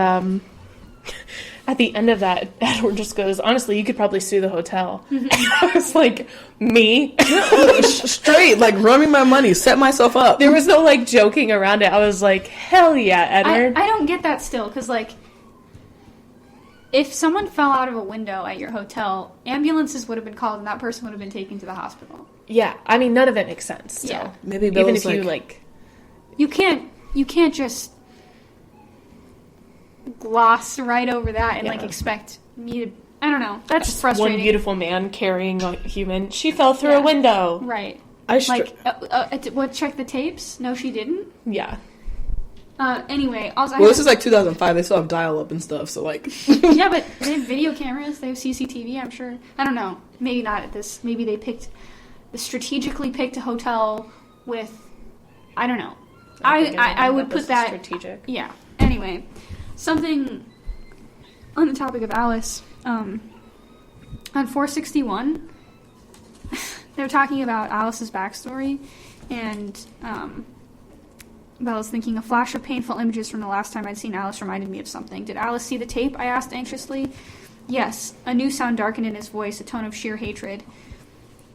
at the end of that, Edward just goes, honestly, you could probably sue the hotel. And I was like, me? Straight, like, run me my money, set myself up. There was no, like, joking around it. I was like, hell yeah, Edward. I don't get that still, because, like, if someone fell out of a window at your hotel, ambulances would have been called and that person would have been taken to the hospital. Yeah, I mean, none of it makes sense. Still. Yeah. Maybe even Bella's if you, like... You can't just gloss right over that and, like, expect me to... I don't know. That's frustrating. One beautiful man carrying a human. She fell through a window. Right. What? What, check the tapes? No, she didn't? Yeah. Anyway, also... Well, this is like 2005. They still have dial-up and stuff, so like... Yeah, but they have video cameras. They have CCTV, I'm sure. I don't know. Maybe not at this. Maybe they strategically picked a hotel with... I don't know. I would put that... Strategic. Yeah. Anyway, something on the topic of Alice. On 461, they're talking about Alice's backstory, and Bella's thinking, a flash of painful images from the last time I'd seen Alice reminded me of something. Did Alice see the tape? I asked anxiously. Yes. A new sound darkened in his voice, a tone of sheer hatred.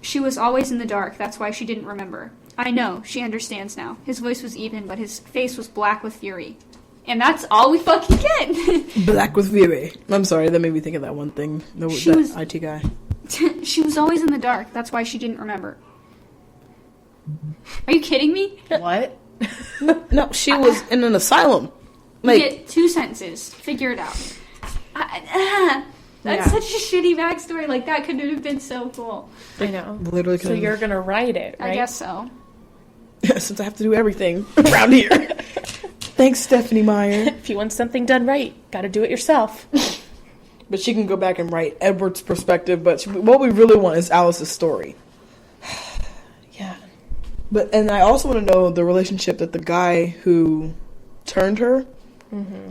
She was always in the dark, that's why she didn't remember. I know, she understands now. His voice was even, but his face was black with fury. And that's all we fucking get. Black with fury. I'm sorry, that made me think of that one thing. That IT guy. She was always in the dark, that's why she didn't remember. Are you kidding me? What? No, she was in an asylum. You get 2 sentences. Figure it out. That's such a shitty backstory. Like, that could have been so cool. I know. Literally. So you're gonna write it, right? I guess so. Since I have to do everything around here. Thanks, Stephanie Meyer. If you want something done right, gotta do it yourself. But she can go back and write Edward's perspective, but what we really want is Alice's story. Yeah. And I also want to know the relationship that the guy who turned her.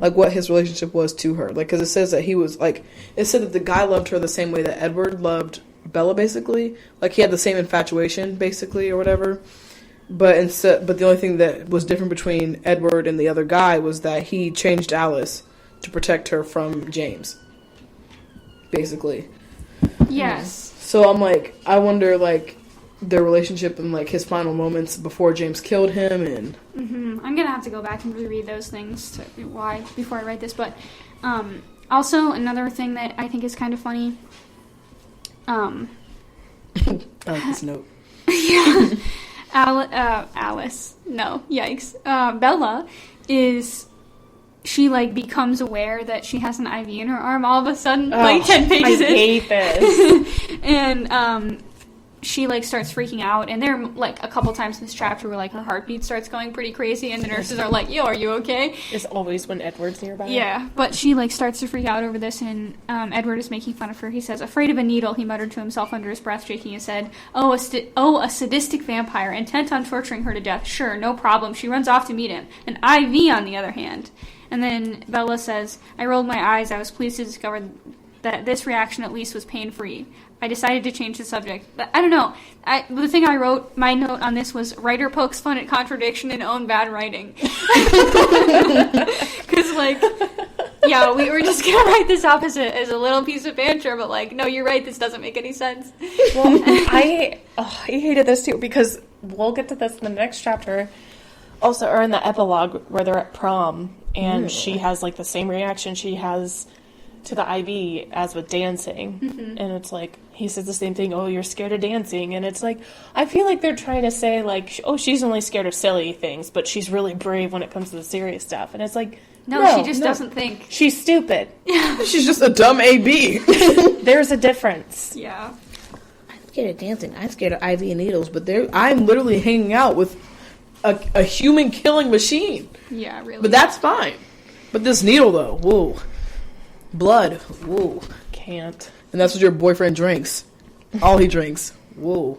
Like, what his relationship was to her. Like, because it says that he was, like, it said that the guy loved her the same way that Edward loved Bella, basically. Like, he had the same infatuation, basically, or whatever. But the only thing that was different between Edward and the other guy was that he changed Alice to protect her from James, basically. Yes. So I'm like, I wonder, like, their relationship and, like, his final moments before James killed him, and... I'm gonna have to go back and reread those things before I write this, but also another thing that I think is kind of funny. I like this note. Yeah. Alice. No, yikes. Bella she, like, becomes aware that she has an IV in her arm all of a sudden, like, 10 pages in. I hate this. And, she, like, starts freaking out, and there are, like, a couple times in this chapter where, like, her heartbeat starts going pretty crazy, and the nurses are like, yo, are you okay? It's always when Edward's nearby. Yeah, but she, like, starts to freak out over this, and Edward is making fun of her. He says, afraid of a needle, he muttered to himself under his breath, shaking his head. A sadistic vampire, intent on torturing her to death. Sure, no problem. She runs off to meet him. An IV, on the other hand. And then Bella says, I rolled my eyes. I was pleased to discover that this reaction at least was pain-free. I decided to change the subject. But I don't know. The thing I wrote, my note on this was, writer pokes fun at contradiction and own bad writing. Because, like, yeah, we were just going to write this off as a little piece of banter, but, like, no, you're right, this doesn't make any sense. Well, I hated this, too, because we'll get to this in the next chapter. Also, or in the epilogue, where they're at prom, and she has, like, the same reaction she has to the IV as with dancing. And it's like, he says the same thing, oh, you're scared of dancing. And it's like, I feel like they're trying to say, like, oh, she's only scared of silly things, but she's really brave when it comes to the serious stuff. And it's like, no, she just doesn't think. She's stupid. She's just a dumb AB. There's a difference. Yeah. I'm scared of dancing. I'm scared of IV needles, but I'm literally hanging out with a human killing machine. Yeah, really. But that's fine. But this needle, though, whoa. Blood, whoa. Can't. And that's what your boyfriend drinks. All he drinks. Whoa.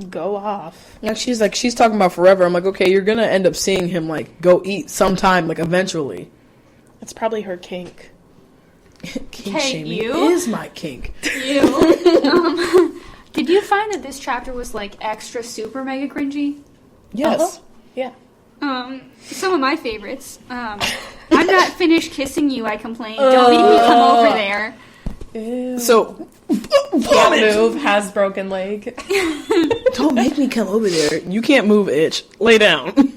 Go off. Like, she's talking about forever. I'm like, okay, you're gonna end up seeing him, like, go eat sometime, like, eventually. That's probably her kink. Kink Hey, shaming you? is my kink. You. Did you find that this chapter was, like, extra super mega cringy? Yes. Yeah. Some of my favorites. I'm not finished kissing you, I complained. Don't make me come over there. Ew. So, Can't move, has broken leg. don't make me come over there. You can't move, itch. Lay down.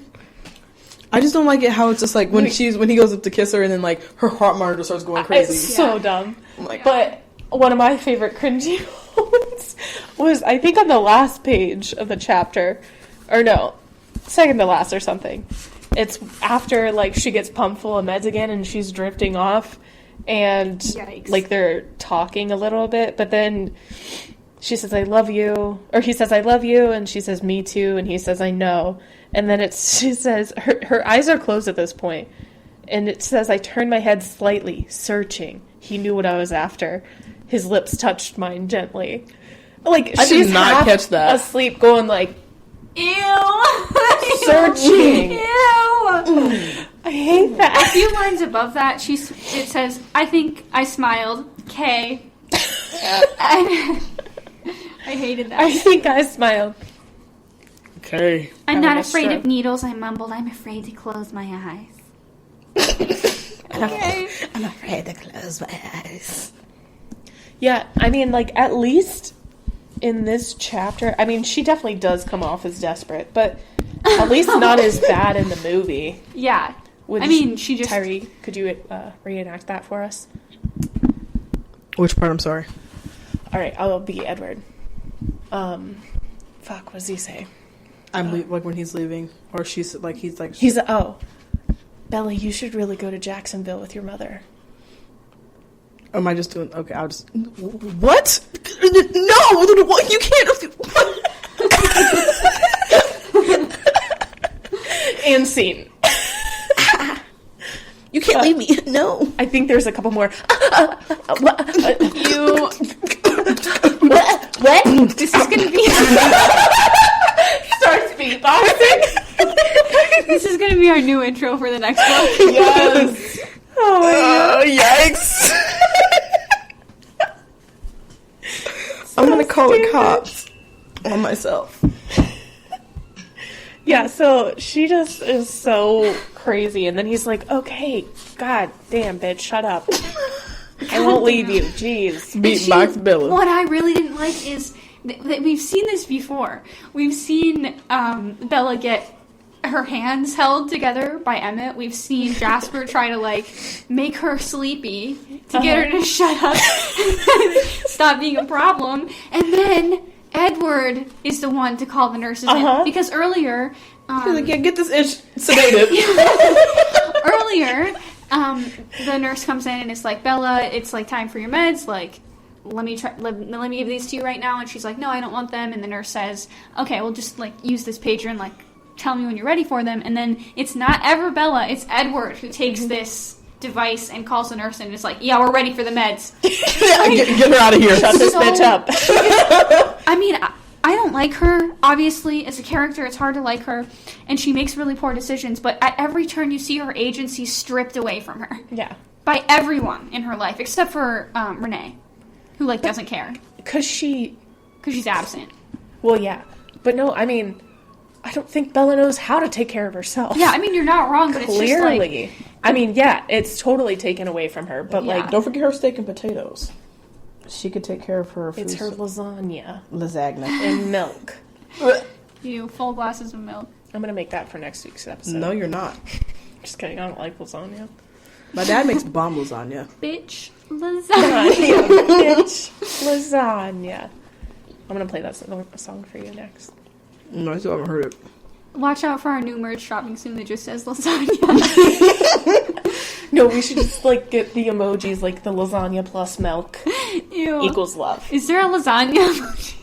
I just don't like it how it's just like when he goes up to kiss her and then like her heart monitor starts going crazy. It's so dumb. Like, but one of my favorite cringy moments was, I think, on the last page of the chapter, or no, second to last or something. It's after, like, she gets pumped full of meds again and she's drifting off, and Yikes. like they're talking a little bit, but then she says, I love you, or he says, I love you, and she says, me too, and he says, I know. And then she says, her eyes are closed at this point, and it says, I turned my head slightly, searching. He knew what I was after. His lips touched mine gently. Like, I she's did not half catch that. asleep, going like, Ew! searching. Ew! I hate that. A few lines above that, it says, I think I smiled. K. I hated that. I think I smiled. okay. I'm not having a afraid stroke. of needles, I mumbled. I'm afraid to close my eyes. Okay. I'm afraid to close my eyes. Yeah, I mean, like, at least in this chapter, I mean, she definitely does come off as desperate, but at least not as bad in the movie. Yeah. Which, I mean, she just... Tyree, could you reenact that for us? Which part? I'm sorry. All right, I'll be Edward. Fuck, what does he say? Like when he's leaving, or he's like, Bella, you should really go to Jacksonville with your mother. Or am I just doing? Okay, I'll just. What? No, what? You can't. And scene. You can't leave me. No. I think there's a couple more. You... What? This is gonna be... Starts beatboxing. This is gonna gonna be our new intro for the next book. Yes. Oh, yikes. I'm gonna call the cops on myself. Yeah, so she just is so crazy. And then he's like, okay, god damn, bitch, shut up. I won't leave you. Jeez. Beatbox Bella. What I really didn't like is that we've seen this before. We've seen Bella get her hands held together by Emmett. We've seen Jasper try to, like, make her sleepy to get her to shut up and stop being a problem. And then Edward is the one to call the nurses in. Because earlier... He's like, yeah, get this itch sedated. Earlier, the nurse comes in and it's like, Bella, it's, like, time for your meds. Like, let me give these to you right now. And she's like, no, I don't want them. And the nurse says, okay, we'll just, like, use this pager and, like, tell me when you're ready for them. And then it's not ever Bella, it's Edward who takes this device and calls the nurse and is like, yeah, we're ready for the meds. Get her out of here. Shut this bitch up. I mean, I don't like her, obviously. As a character, it's hard to like her. And she makes really poor decisions. But at every turn, you see her agency stripped away from her. Yeah. By everyone in her life, except for Renee, who, like, doesn't care. Because she's absent. Well, yeah. But no, I mean, I don't think Bella knows how to take care of herself. Yeah, I mean, you're not wrong, but Clearly. it's just like... I mean, yeah, it's totally taken away from her, but, like... Don't forget her steak and potatoes. She could take care of her food. It's her lasagna. Lasagna. And milk. You full glasses of milk. I'm gonna make that for next week's episode. No, you're not. Just kidding, I don't like lasagna. My dad makes bomb lasagna. Bitch, lasagna. Bitch, lasagna. I'm gonna play that song for you next. No, I still haven't heard it. Watch out for our new merch dropping soon that just says lasagna. No, we should just, like, get the emojis, like, the lasagna plus milk Ew. equals love. Is there a lasagna emoji?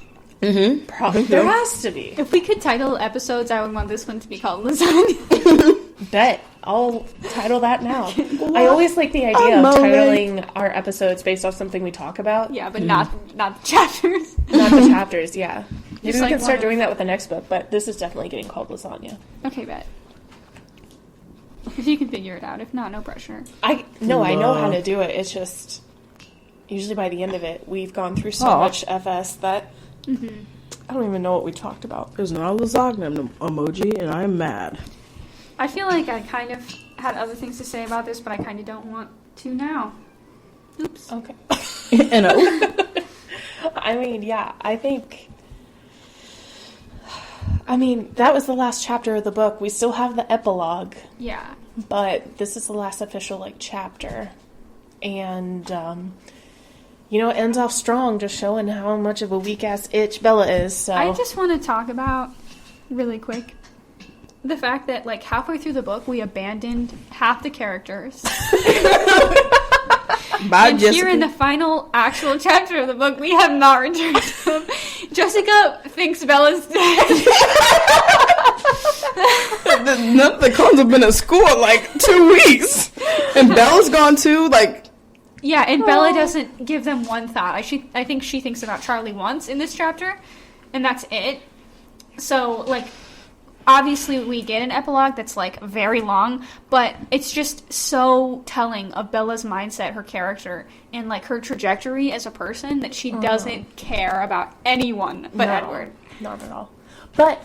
Mm-hmm. Probably. There has to be. If we could title episodes, I would want this one to be called lasagna. Bet. I'll title that now. I always like the idea of titling our episodes based off something we talk about. Yeah, but not the chapters. Not the chapters, yeah. Maybe Just we like can start one doing that with the next book, but this is definitely getting called lasagna. Okay, bet. If you can figure it out. If not, no pressure. I know how to do it. It's just, usually by the end of it, we've gone through so much FS that I don't even know what we talked about. There's not a lasagna emoji, and I'm mad. I feel like I kind of had other things to say about this, but I kind of don't want to now. Oops. Okay. I mean, yeah, I mean, that was the last chapter of the book. We still have the epilogue. Yeah. But this is the last official, like, chapter. And, you know, it ends off strong, just showing how much of a weak-ass itch Bella is, so... I just want to talk about, really quick, the fact that, like, halfway through the book, we abandoned half the characters. Bye, and Jessica. here in the final actual chapter of the book, we have not returned them. Jessica thinks Bella's dead. None of the clones have been at school in, like, 2 weeks. And Bella's gone, too, like... Yeah, and Bella doesn't give them one thought. I think she thinks about Charlie once in this chapter, and that's it. So, like... Obviously, we get an epilogue that's, like, very long, but it's just so telling of Bella's mindset, her character, and, like, her trajectory as a person that she doesn't care about anyone but Edward. Not at all. But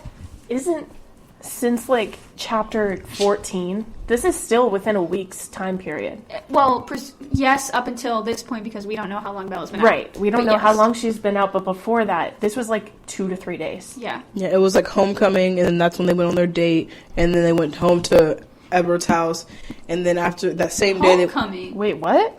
since, like, chapter 14, this is still within a week's time period. Well, yes, up until this point, because we don't know how long Bella's been out. Right. We don't know how long she's been out, but before that, this was, like, 2 to 3 days. Yeah. Yeah, it was, like, homecoming, and then that's when they went on their date, and then they went home to Edward's house, and then after that same day... Homecoming? Wait, what?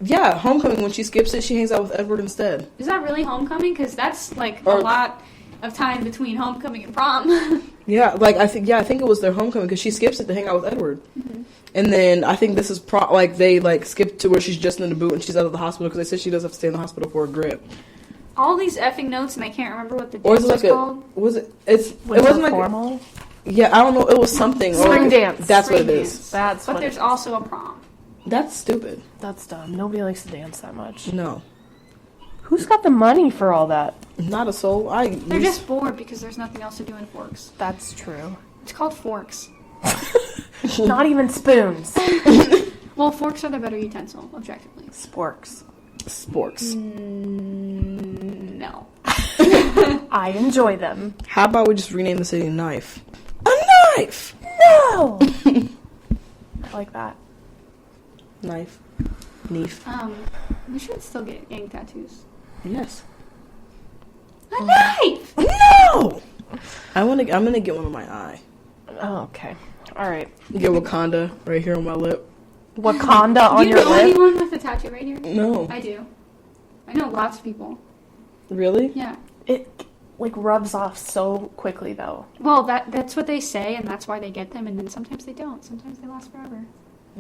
Yeah, homecoming. When she skips it, she hangs out with Edward instead. Is that really homecoming? Because that's, like, a lot of time between homecoming and prom. Yeah, like, I think it was their homecoming, because she skips it to hang out with Edward. Mm-hmm. And then I think this is, they, like, skip to where she's just in the boot and she's out of the hospital, because they said she does have to stay in the hospital for a grip. All these effing notes, and I can't remember what the Or dance is it like was called. it wasn't like formal? Yeah, I don't know, it was something. Spring dance. That's Spring what it dance. is. But there's also a prom. That's stupid. That's dumb. Nobody likes to dance that much. No. Who's got the money for all that? Not a soul. They're just bored because there's nothing else to do in Forks. That's true. It's called Forks. Not even spoons. Well, forks are the better utensil, objectively. Sporks. Sporks. No. I enjoy them. How about we just rename the city Knife? A knife! No! I like that. Knife. Knife. We should still get gang tattoos. Yes. A knife! No! I'm gonna get one on my eye. Oh, okay. All right. Get Wakanda right here on my lip. Wakanda on Do you your know lip? anyone with a tattoo right here? No. I do. I know lots of people. Really? Yeah. It like rubs off so quickly though. Well, that's what they say, and that's why they get them, and then sometimes they don't. Sometimes they last forever.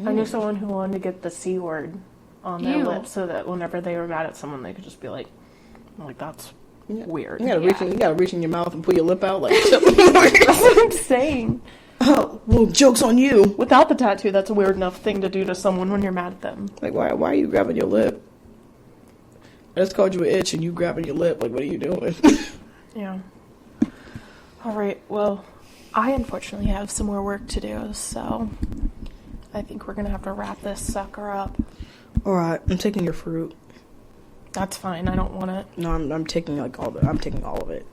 I knew someone who wanted to get the C word on their Ew. lip so that whenever they were mad at someone, they could just be like, that's weird. You gotta reach in your mouth and pull your lip out like. That's what I'm saying. Oh, well, joke's on you. Without the tattoo, that's a weird enough thing to do to someone when you're mad at them. Like, why are you grabbing your lip? I just called you an itch and you grabbing your lip. Like, what are you doing? Yeah. All right. Well, I unfortunately have some more work to do, so I think we're gonna have to wrap this sucker up. All right, I'm taking your fruit. That's fine. I don't want it. No, I'm taking I'm taking all of it.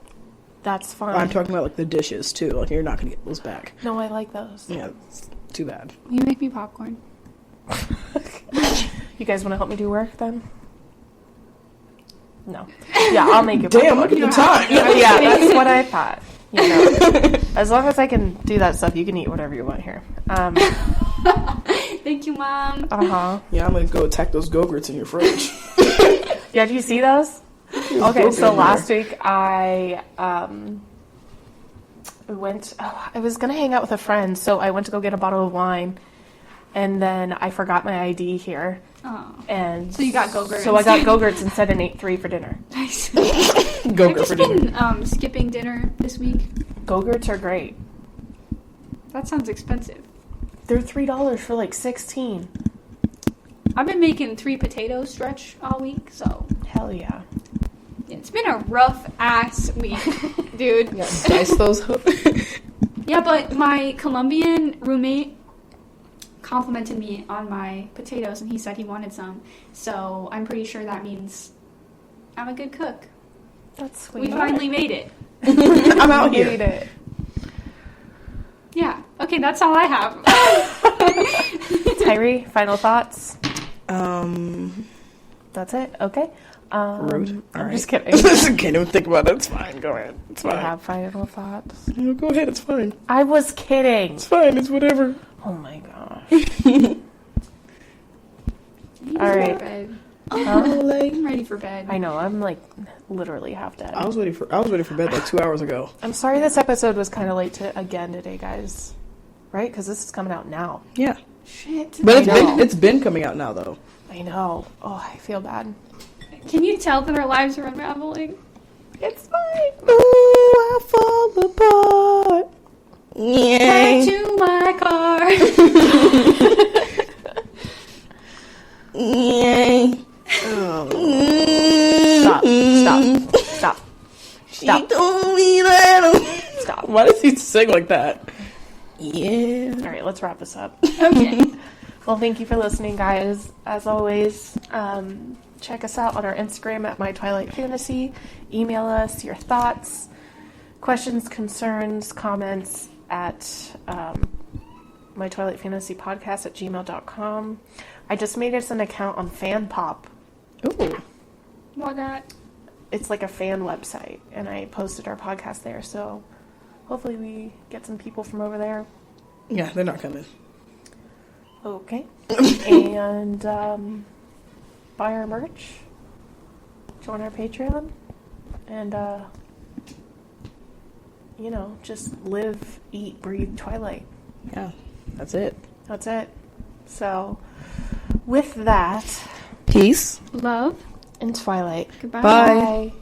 That's fine. I'm talking about like the dishes too. Like you're not gonna get those back. No, I like those. Yeah, it's too bad. You make me popcorn. You guys want to help me do work then? No. Yeah, I'll make it. Damn, look at the time. Yeah, that's what I thought. You know, as long as I can do that stuff, you can eat whatever you want here. Thank you, Mom. Yeah, I'm gonna go attack those Go-Gurts in your fridge. Yeah, do you see those? Okay, so last week I I was gonna hang out with a friend, so I went to go get a bottle of wine, and then I forgot my ID here. Oh. And So you got Go-Gurts. So I got Go-Gurts instead and ate 3 for dinner. Nice. Go-Gurt I've just for dinner. been skipping dinner this week. Go-Gurts are great. That sounds expensive. They're $3 for like 16. I've been making 3 potato stretch all week, so Hell yeah. it's been a rough ass week, dude. Yeah, dice those. Yeah, but my Colombian roommate complimented me on my potatoes, and he said he wanted some. So I'm pretty sure that means I'm a good cook. That's sweet. We finally made it. I'm out here. Made it. Yeah. Okay, that's all I have. Tyree, final thoughts? Rude. That's it? Okay. All I'm right. just kidding. Can't even think about it. It's fine. Go ahead. It's Do you fine. have final thoughts? No, go ahead. It's fine. I was kidding. It's fine. It's whatever. Oh my gosh. All right. Bed. Like, I'm ready for bed. I know, I'm like literally half dead. I was ready for bed like 2 hours ago. I'm sorry this episode was kind of late again today, guys. Right? Because this is coming out now. Yeah, Shit. but I know. it's been coming out now though. I know. Oh, I feel bad. Can you tell that our lives are unraveling? It's fine. Ooh, I fall apart. Yeah. Back to my car. Yeah. Stop. Stop. Stop. She Stop. told me that. Stop. Why does he sing like that? Yeah. All right, let's wrap this up. Okay. Well, thank you for listening, guys. As always, check us out on our Instagram at My Twilight Fantasy. Email us your thoughts, questions, concerns, comments at My Twilight Fantasy Podcast at gmail.com. I just made us an account on FanPop. Ooh. What that? It's like a fan website, and I posted our podcast there, so hopefully we get some people from over there. Yeah, they're not coming. Okay. And buy our merch, join our Patreon, and just live, eat, breathe Twilight. Yeah, that's it. That's it. So with that, Peace. Love. in Twilight. Goodbye. Bye. Bye.